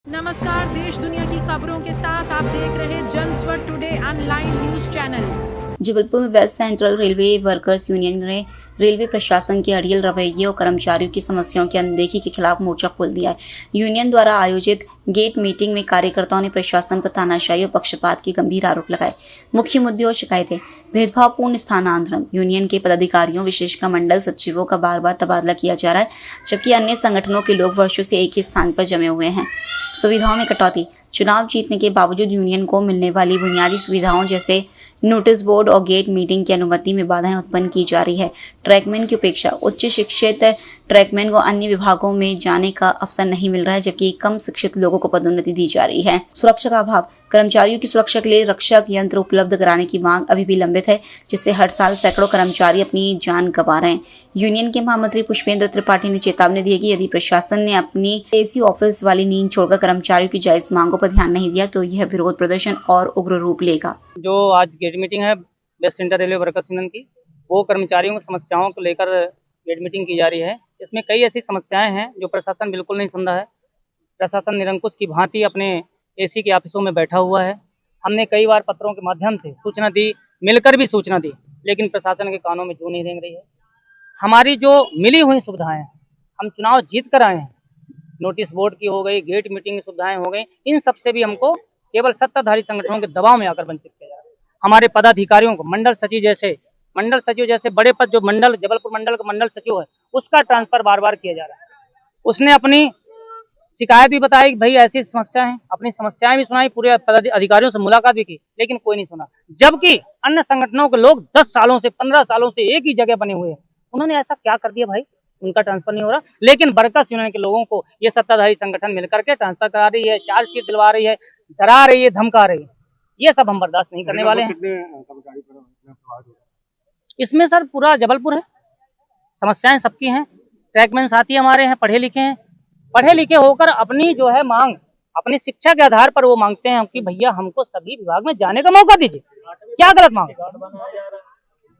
नमस्कार, देश दुनिया की खबरों के साथ आप देख रहे Janswar today online news channel. Jabalpur में West Central Railway workers union ने रेलवे प्रशासन के अड़ियल रवैये और कर्मचारियों की समस्याओं की अनदेखी के खिलाफ मोर्चा खोल दिया है। यूनियन द्वारा आयोजित गेट मीटिंग में कार्यकर्ताओं ने प्रशासन पर तानाशाही और पक्षपात के गंभीर आरोप लगाए। मुख्य मुद्दे और शिकायतें: भेदभावपूर्ण स्थानांतरण, यूनियन के पदाधिकारियों विशेषकर मंडल सचिवों का बार बार तबादला किया जा रहा है, जबकि अन्य संगठनों के लोग वर्षों से एक ही स्थान पर जमे हुए हैं। सुविधाओं में कटौती, चुनाव जीतने के बावजूद यूनियन को मिलने वाली बुनियादी सुविधाओं जैसे नोटिस बोर्ड और गेट मीटिंग की अनुमति में बाधाएं उत्पन्न की जा रही है। ट्रैकमैन की उपेक्षा, उच्च शिक्षित ट्रैकमैन को अन्य विभागों में जाने का अवसर नहीं मिल रहा है, जबकि कम शिक्षित लोगों को पदोन्नति दी जा रही है। सुरक्षा का अभाव, कर्मचारियों की सुरक्षा के लिए रक्षक यंत्र उपलब्ध कराने की मांग अभी भी लंबित है, जिससे हर साल सैकड़ों कर्मचारी अपनी जान गंवा रहे हैं। यूनियन के महामंत्री पुष्पेंद्र त्रिपाठी ने चेतावनी दी है कि यदि प्रशासन ने अपनी एसी ऑफिस वाली नींद छोड़कर कर्मचारियों की जायज मांगों पर ध्यान नहीं दिया तो यह विरोध प्रदर्शन और उग्र रूप लेगा। जो आज गेट मीटिंग है West Central Railway workers Union की, वो कर्मचारियों की समस्याओं को लेकर गेट मीटिंग की जा रही है। इसमें कई ऐसी समस्याएं हैं जो प्रशासन बिल्कुल नहीं सुन रहा है। प्रशासन निरंकुश की भांति अपने एसी के ऑफिसों में बैठा हुआ है। हमने कई बार पत्रों के माध्यम से सूचना दी, मिलकर भी सूचना दी, लेकिन प्रशासन के कानों में जू नहीं रेंग रही है। हमारी जो मिली हुई सुविधाएं, हम चुनाव जीत कर आए हैं, नोटिस बोर्ड की हो गई, गेट मीटिंग की सुविधाएं हो गई, इन सब से भी हमको केवल सत्ताधारी संगठनों के दबाव में आकर वंचित किया जा रहा है। हमारे पदाधिकारियों को मंडल सचिव जैसे बड़े पद, जो मंडल जबलपुर मंडल का मंडल सचिव है, उसका ट्रांसफर बार बार किया जा रहा है। उसने अपनी शिकायत भी बताई कि भाई ऐसी समस्या है, अपनी समस्याएं भी सुनाई, पूरे अधिकारियों से मुलाकात भी की, लेकिन कोई नहीं सुना। जबकि अन्य संगठनों के लोग 10 सालों से 15 सालों से एक ही जगह बने हुए हैं, उन्होंने ऐसा क्या कर दिया भाई, उनका ट्रांसफर नहीं हो रहा। लेकिन वर्कर्स यूनियन के लोगों को ये सत्ताधारी संगठन मिलकर के ट्रांसफर करा रही है, चार्जशीट दिलवा रही है, डरा रही है, धमका रही है। ये सब हम बर्दाश्त नहीं करने वाले हैं। इसमें सर पूरा जबलपुर है, समस्याएं सबकी हैं। ट्रैकमैन साथी हमारे हैं, पढ़े लिखे हैं, पढ़े लिखे होकर अपनी जो है मांग, अपनी शिक्षा के आधार पर वो मांगते हैं कि भैया हमको सभी विभाग में जाने का मौका दीजिए। क्या गलत मांग?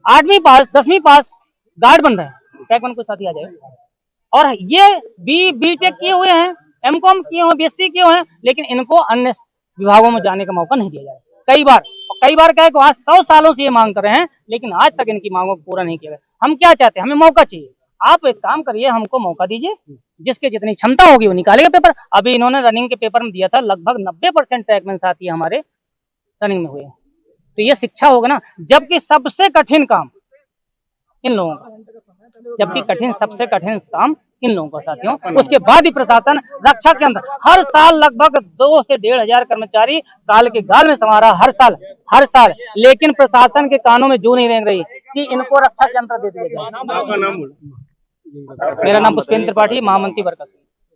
8वीं पास 10वीं पास गार्ड बन रहे हैं, ट्रैकमैन को साथी आ जाए। और ये बीटेक किए हुए हैं, एमकॉम किए हुए, बीएससी किए हुए हैं, लेकिन इनको अन्य विभागों में जाने का मौका नहीं दिया जाए। कई बार क्या है कि आज 100 सालों से ये मांग कर रहे हैं, लेकिन आज तक इनकी मांगों को पूरा नहीं किया गया। हम क्या चाहते हैं? हमें मौका चाहिए। आप एक काम करिए, हमको मौका दीजिए, जिसके जितनी क्षमता होगी वो निकालेगा पेपर। अभी इन्होंने रनिंग के पेपर में दिया था, लगभग 90% ट्रैकमैन साथी हमारे रनिंग में हुए हैं। तो ये शिक्षा होगा ना, जबकि सबसे कठिन काम इन लोगों का, सबसे कठिन काम इन लोगों का साथियों। उसके बाद ही प्रशासन रक्षा के अंदर हर साल लगभग 2 से 1,500 कर्मचारी काल के गाल में समा रहा हर साल, लेकिन प्रशासन के कानों में जू नहीं रेंग रही कि इनको रक्षा के अंदर दे दिया जाए। मेरा नाम पुष्पेंद्र त्रिपाठी, महामंत्री वर्कर्स।